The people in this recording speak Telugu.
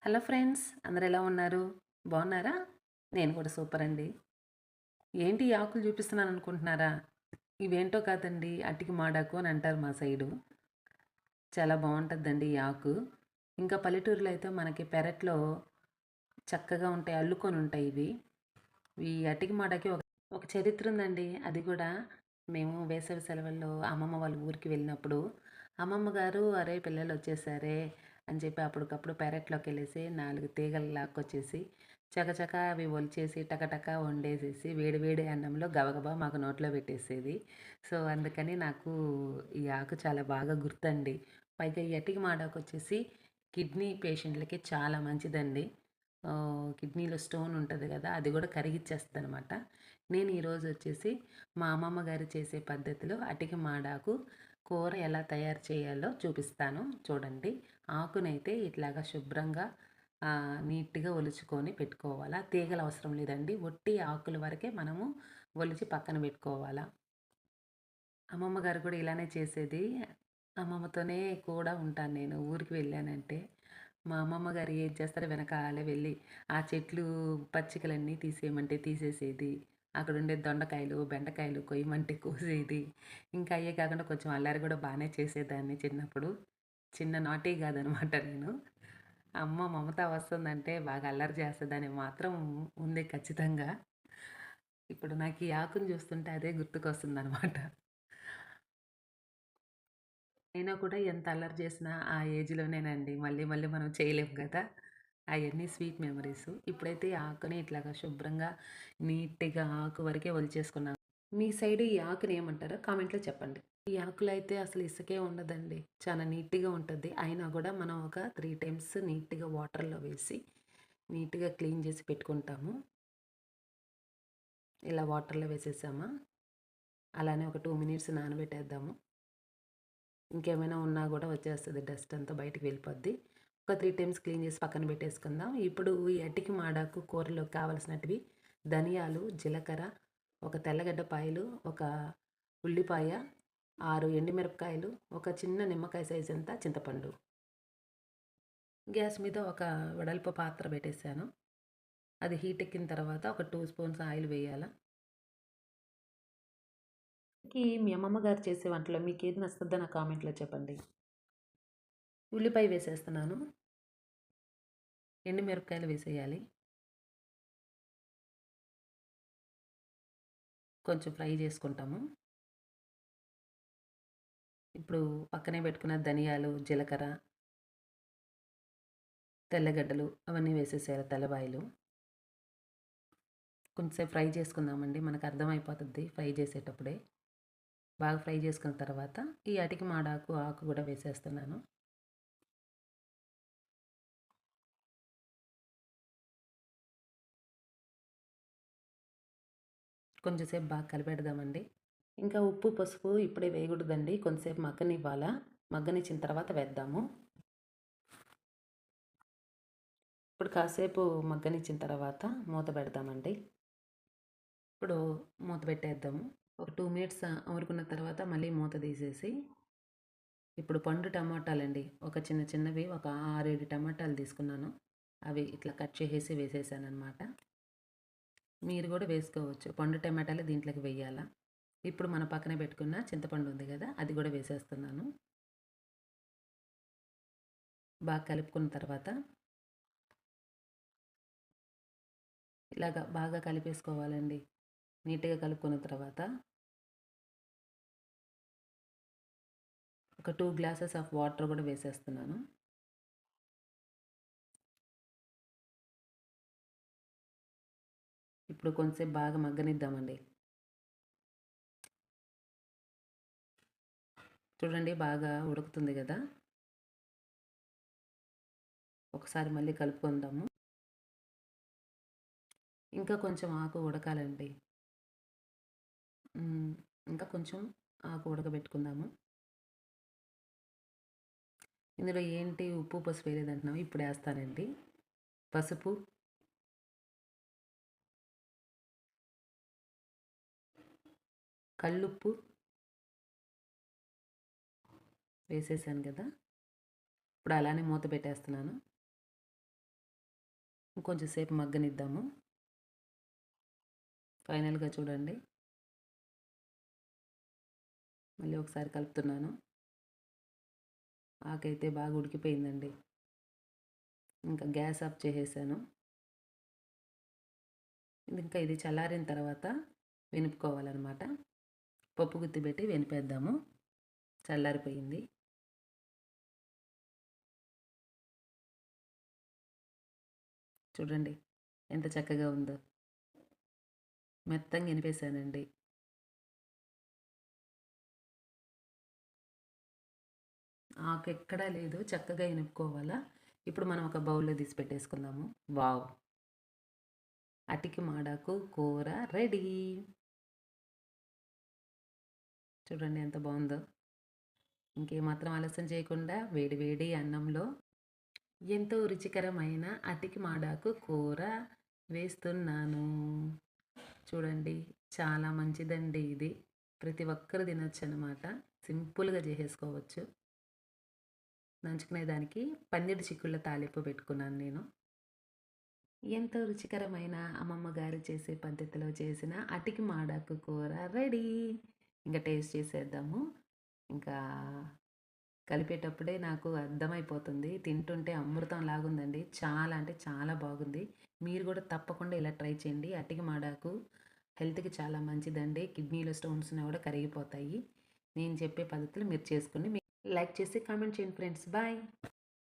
హలో ఫ్రెండ్స్, అందరు ఎలా ఉన్నారు? బాగున్నారా? నేను కూడా సూపర్ అండి. ఏంటి ఈ ఆకులు చూపిస్తున్నాను అనుకుంటున్నారా? ఇవేంటో కాదండి, అటికి మాడాకు అని అంటారు మా సైడు. చాలా బాగుంటుందండి ఈ ఆకు. ఇంకా పల్లెటూరులో అయితే మనకి పెరట్లో చక్కగా ఉంటాయి, అల్లుకొని ఉంటాయి ఇవి. ఈ అటికి మాడకి ఒక చరిత్ర ఉందండి. అది కూడా మేము వేసవి సెలవుల్లో అమ్మమ్మ వాళ్ళ ఊరికి వెళ్ళినప్పుడు అమ్మమ్మ గారు అరే పిల్లలు వచ్చేసారే అని చెప్పి అప్పటికప్పుడు పెరట్లోకి వెళ్ళేసి 4 తీగలు లాక్కొచ్చేసి చకచక అవి ఒలిచేసి టకటక వండేసేసి వేడి వేడి అన్నంలో గబగబా మాకు నోట్లో పెట్టేసేది. సో అందుకని నాకు ఈ ఆకు చాలా బాగా గుర్తండి. పైగా ఈ అటికి మాడాకు వచ్చేసి కిడ్నీ పేషెంట్లకి చాలా మంచిదండి. కిడ్నీలో స్టోన్ ఉంటుంది కదా, అది కూడా కరిగిచ్చేస్తుంది అనమాట. నేను ఈరోజు వచ్చేసి మా అమ్మమ్మ గారు చేసే పద్ధతిలో అటికి మాడాకు కూర ఎలా తయారు చేయాలో చూపిస్తాను చూడండి. ఆకునైతే ఇట్లాగా శుభ్రంగా నీట్గా ఒలుచుకొని పెట్టుకోవాలా. తీగలు అవసరం లేదండి, ఒట్టి ఆకుల వరకే మనము ఒలిచి పక్కన పెట్టుకోవాలా. అమ్మమ్మ గారు కూడా ఇలానే చేసేది. అమ్మమ్మతోనే కూడా ఉంటాను నేను ఊరికి వెళ్ళానంటే. మా అమ్మమ్మ గారు ఏం చేస్తారో వెనకాలే వెళ్ళి ఆ చెట్లు పచ్చికలన్నీ తీసేయమంటే తీసేసేది. అక్కడుండే దొండకాయలు, బెండకాయలు కొయ్యమంటే కోసేది. ఇంకా అయ్యే కాకుండా కొంచెం అల్లరి కూడా బాగానే చేసేదాన్ని చిన్నప్పుడు. చిన్న నాటీ కాదనమాట నేను. అమ్మ మమత వస్తుందంటే బాగా అల్లరి చేస్తదని మాత్రం ఉంది ఖచ్చితంగా. ఇప్పుడు నాకు ఈ ఆకుని చూస్తుంటే అదే గుర్తుకొస్తుందనమాట. అయినా కూడా ఎంత అల్లరి చేసినా ఆ ఏజ్‌లోనేనండి. మళ్ళీ మళ్ళీ మనం చేయలేం గదా! అయన్నీ స్వీట్ మెమోరీసు. ఇప్పుడైతే ఈ ఆకుని ఇట్లాగా శుభ్రంగా నీట్‌గా ఆకు వరకే ఒలిచేసుకున్నాను. మీ సైడ్ ఈ ఆకుని ఏమంటారో కామెంట్‌లో చెప్పండి. ఈ ఆకులో అయితే అసలు ఇసుకే ఉండదండి. చాలా నీట్‌గా ఉంటది. అయినా గూడా మనం ఒక 3 టైమ్స్ నీట్‌గా వాటర్‌లో వేసి నీట్‌గా క్లీన్ చేసి పెట్టుకుంటాము. ఇలా వాటర్‌లో వేసేసామా, అలానే ఒక 2 మినిట్స్ నానబెట్టేద్దాము. ఇంకేమైనా ఉన్నా కూడా వచ్చేస్తుంది, డస్ట్ అంతా బయటికి వెళ్ళిపోద్ది. ఒక 3 టైమ్స్ క్లీన్ చేసి పక్కన పెట్టేసుకుందాం. ఇప్పుడు ఈ అటికి మాడాకు కూరలోకి కావాల్సినటివి ధనియాలు, జీలకర్ర, ఒక తెల్లగడ్డ పాయలు, ఒక ఉల్లిపాయ, 6 ఎండుమిరపకాయలు, ఒక చిన్న నిమ్మకాయ సైజ్ అంతా చింతపండు. గ్యాస్ మీద ఒక వెడల్పు పాత్ర పెట్టేశాను. అది హీట్ ఎక్కిన తర్వాత ఒక 2 స్పూన్స్ ఆయిల్ వేయాలా. మీ అమ్మమ్మ గారు చేసే వంటలో మీకు ఏది నచ్చుతుందో నా కామెంట్లో చెప్పండి. ఉల్లిపాయ వేసేస్తున్నాను. ఎండుమిరపకాయలు వేసేయాలి. కొంచెం ఫ్రై చేసుకుంటాము. ఇప్పుడు పక్కనే పెట్టుకున్న ధనియాలు, జీలకర్ర, తెల్లగడ్డలు అవన్నీ వేసేసేయాలి, తెల్లబాయలు. కొంచెంసేపు ఫ్రై చేసుకుందామండి, మనకు అర్థమైపోతుంది ఫ్రై చేసేటప్పుడే. బాగా ఫ్రై చేసుకున్న తర్వాత ఈ అటికి మాడాకు ఆకు కూడా వేసేస్తున్నాను. కొంచెంసేపు బాగా కలిపెడదామండి. ఇంకా ఉప్పు, పసుపు ఇప్పుడే వేయకూడదండి, కొంచెంసేపు మగ్గనివ్వాలా. మగ్గనిచ్చిన తర్వాత వేద్దాము. ఇప్పుడు కాసేపు మగ్గనిచ్చిన తర్వాత మూత పెడదామండి. ఇప్పుడు మూత పెట్టేద్దాము. ఒక 2 మినిట్స్ ఊరుకున్న తర్వాత మళ్ళీ మూత తీసేసి ఇప్పుడు పండు టమాటాలండి, ఒక చిన్న చిన్నవి ఒక 6, 7 టమాటాలు తీసుకున్నాను. అవి ఇట్లా కట్ చేసేసి వేసేసానమాట. మీరు కూడా వేసుకోవచ్చు. పండు టమాటాలు దీంట్లోకి వెయ్యాలా. ఇప్పుడు మన పక్కన పెట్టుకున్న చింతపండు ఉంది కదా, అది కూడా వేసేస్తున్నాను. బాగా కలుపుకున్న తర్వాత ఇలాగ బాగా కలిపేసుకోవాలండి. నీట్‌గా కలుపుకున్న తర్వాత ఒక 2 గ్లాసెస్ ఆఫ్ వాటర్ కూడా వేసేస్తున్నాను. ఇప్పుడు కొంచెంసేపు బాగా మగ్గనిద్దామండి. చూడండి బాగా ఉడుకుతుంది కదా. ఒకసారి మళ్ళీ కలుపుకుందాము. ఇంకా కొంచెం ఆకు ఉడకాలండి. ఇంకా కొంచెం ఆకు ఉడకబెట్టుకుందాము. ఇందులో ఏంటి ఉప్పు, పసుపు వేయలేదంటున్నావు, ఇప్పుడు వేస్తానండి. పసుపు, కల్లుప్పు వేసేసాను కదా. ఇప్పుడు అలానే మూత పెట్టేస్తున్నాను. ఇంకొంచెం సేపు మగ్గనిద్దాము. ఫైనల్గా చూడండి, మళ్ళీ ఒకసారి కలుపుతున్నాను. ఆకైతే బాగా ఉడికిపోయిందండి. ఇంకా గ్యాస్ ఆఫ్ చేసేసాను. ఇంకా ఇది చల్లారిన తర్వాత వెనుపుకోవాలన్నమాట. పప్పు గుత్తి పెట్టి వెనిపేద్దాము. చల్లారిపోయింది. చూడండి ఎంత చక్కగా ఉందో. మెత్తంగా ఎనిపేసానండి. ఆకు ఎక్కడా లేదు, చక్కగా ఎనుపుకోవాలా. ఇప్పుడు మనం ఒక బౌల్లో తీసి పెట్టేసుకుందాము. వావ్, అటికి మాడాకు కూర రెడీ. చూడండి ఎంత బాగుందో. ఇంకేమాత్రం ఆలస్యం చేయకుండా వేడి వేడి అన్నంలో ఎంతో రుచికరమైన అటికి మాడాకు కూర వేస్తున్నాను. చూడండి, చాలా మంచిదండి ఇది. ప్రతి ఒక్కరు తినొచ్చు అనమాట. సింపుల్గా చేసేసుకోవచ్చు. నంచుకునేదానికి పందిడి చిక్కుళ్ళ తాలింపు పెట్టుకున్నాను నేను. ఎంతో రుచికరమైన అమ్మమ్మ గారు చేసే పద్ధతిలో చేసిన అటికి మాడాకు కూర రెడీ. ఇంకా టేస్ట్ చేసేద్దాము. ఇంకా కలిపేటప్పుడే నాకు అర్థమైపోతుంది. తింటుంటే అమృతం లాగుందండి. చాలా అంటే చాలా బాగుంది. మీరు కూడా తప్పకుండా ఇలా ట్రై చేయండి. అటికి మాడాకు హెల్త్కి చాలా మంచిదండి. కిడ్నీలో స్టోన్స్ ఉన్నా కూడా కరిగిపోతాయి. నేను చెప్పే పద్ధతులు మీరు చేసుకుని లైక్ చేసి కామెంట్ చేయండి ఫ్రెండ్స్. బాయ్.